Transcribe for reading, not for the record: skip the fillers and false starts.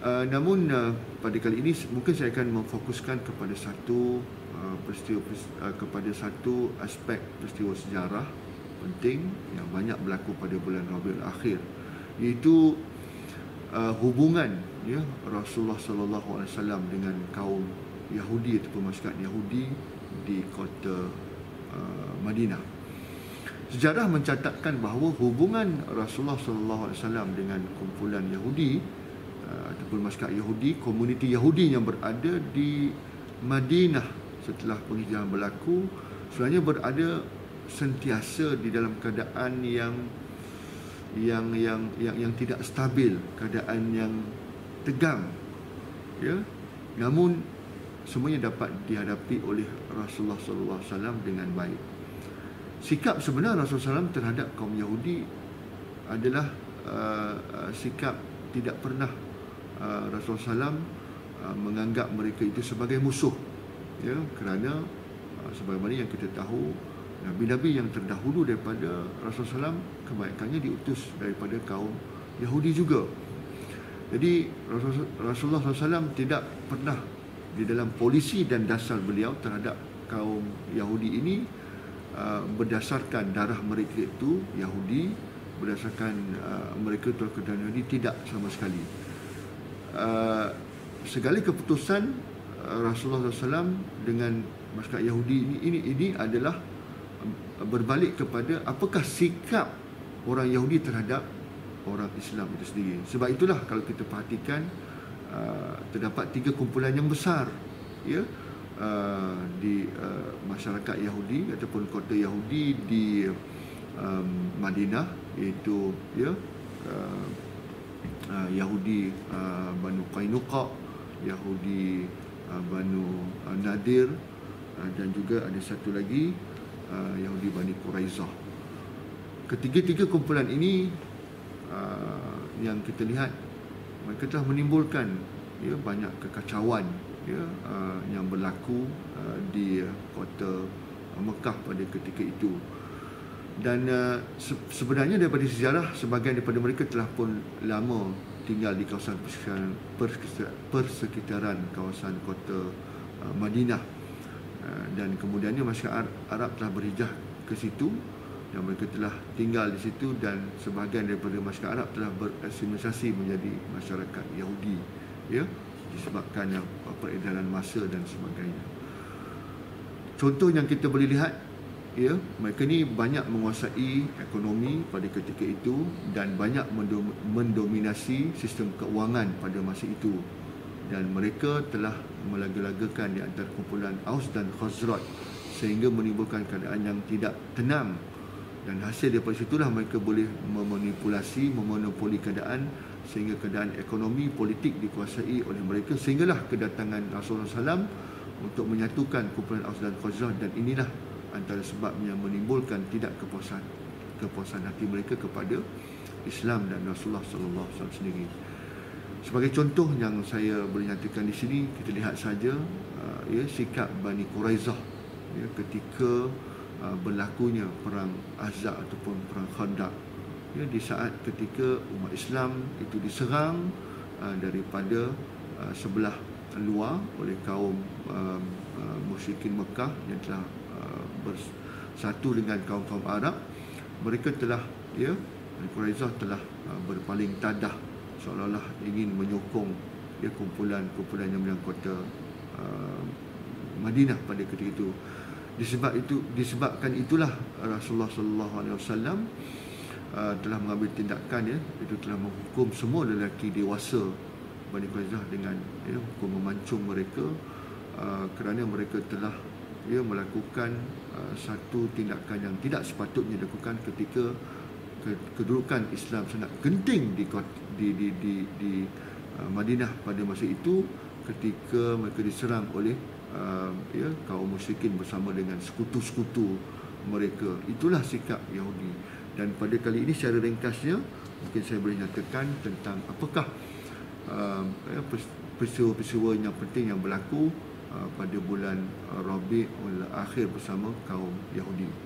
Namun pada kali ini mungkin saya akan memfokuskan kepada satu kepada satu aspek peristiwa sejarah penting yang banyak berlaku pada bulan Rabiul Akhir, iaitu hubungan Rasulullah sallallahu alaihi wasallam dengan kaum Yahudi ataupun masyarakat Yahudi di kota Madinah. Sejarah mencatatkan bahawa hubungan Rasulullah sallallahu alaihi wasallam dengan kumpulan Yahudi ataupun masyarakat Yahudi, komuniti Yahudi yang berada di Madinah setelah penghijrahan berlaku, sebenarnya berada sentiasa di dalam keadaan yang tidak stabil, keadaan yang tegang, namun semuanya dapat dihadapi oleh Rasulullah sallallahu alaihi wasallam dengan baik. Sikap sebenar Rasulullah SAW terhadap kaum Yahudi adalah sikap tidak pernah Rasulullah SAW menganggap mereka itu sebagai musuh, kerana sebagaimana yang kita tahu, Nabi-Nabi yang terdahulu daripada Rasulullah SAW kebanyakannya diutus daripada kaum Yahudi juga. Jadi Rasulullah SAW tidak pernah di dalam polisi dan dasar beliau terhadap kaum Yahudi ini berdasarkan darah mereka itu Yahudi, berdasarkan mereka itu keturunan Yahudi, tidak sama sekali. Segala keputusan Rasulullah SAW dengan masyarakat Yahudi ini adalah berbalik kepada apakah sikap orang Yahudi terhadap orang Islam itu sendiri. Sebab itulah kalau kita perhatikan terdapat 3 kumpulan yang besar di masyarakat Yahudi ataupun kota Yahudi di Madinah, iaitu Yahudi Banu Qainuqa, Yahudi Banu Nadir, dan juga ada satu lagi Yahudi Bani Quraizah. Ketiga-tiga kumpulan ini yang kita lihat mereka telah menimbulkan banyak kekacauan yang berlaku di kota Mekah pada ketika itu. Dan sebenarnya daripada sejarah, sebahagian daripada mereka telah pun lama tinggal di kawasan persekitaran kawasan kota Madinah, dan kemudiannya masyarakat Arab telah berhijrah ke situ dan mereka telah tinggal di situ, dan sebahagian daripada masyarakat Arab telah berasimisasi menjadi masyarakat Yahudi, disebabkan peredaran masa dan sebagainya. Contoh yang kita boleh lihat, mereka ni banyak menguasai ekonomi pada ketika itu dan banyak mendominasi sistem keuangan pada masa itu, dan mereka telah melaga-lagakan di antara kumpulan Aus dan Khazraj sehingga menimbulkan keadaan yang tidak tenang, dan hasil daripada situlah mereka boleh memanipulasi, memonopoli keadaan sehingga keadaan ekonomi politik dikuasai oleh mereka, sehinggalah kedatangan Rasulullah SAW untuk menyatukan kumpulan Aus dan Khazraj, dan inilah antara sebabnya menimbulkan tidak kepuasan hati mereka kepada Islam dan Rasulullah SAW sendiri. Sebagai contoh yang saya boleh nyatakan di sini, kita lihat saja sikap Bani Quraizah ketika berlakunya perang Ahzab ataupun perang Khandaq, di saat ketika umat Islam itu diserang daripada sebelah luar oleh kaum musyrikin Mekah yang telah bersatu dengan kaum-kaum Arab. Mereka telah Quraizah telah berpaling tadah, seolah-olah ingin menyokong kumpulan-kumpulan yang menyerang kota Madinah pada ketika itu. Disebabkan itulah Rasulullah sallallahu alaihi wasallam telah mengambil tindakan, itu telah menghukum semua lelaki dewasa Bani Quraizah dengan hukum memancung mereka kerana mereka telah melakukan satu tindakan yang tidak sepatutnya dilakukan ketika kedudukan Islam sangat genting di Madinah pada masa itu, ketika mereka diserang oleh kaum musyrikin bersama dengan sekutu-sekutu mereka. Itulah sikap Yahudi. Dan pada kali ini secara ringkasnya mungkin saya boleh nyatakan tentang apakah peristiwa-peristiwa yang penting yang berlaku pada bulan Rabiul Akhir bersama kaum Yahudi.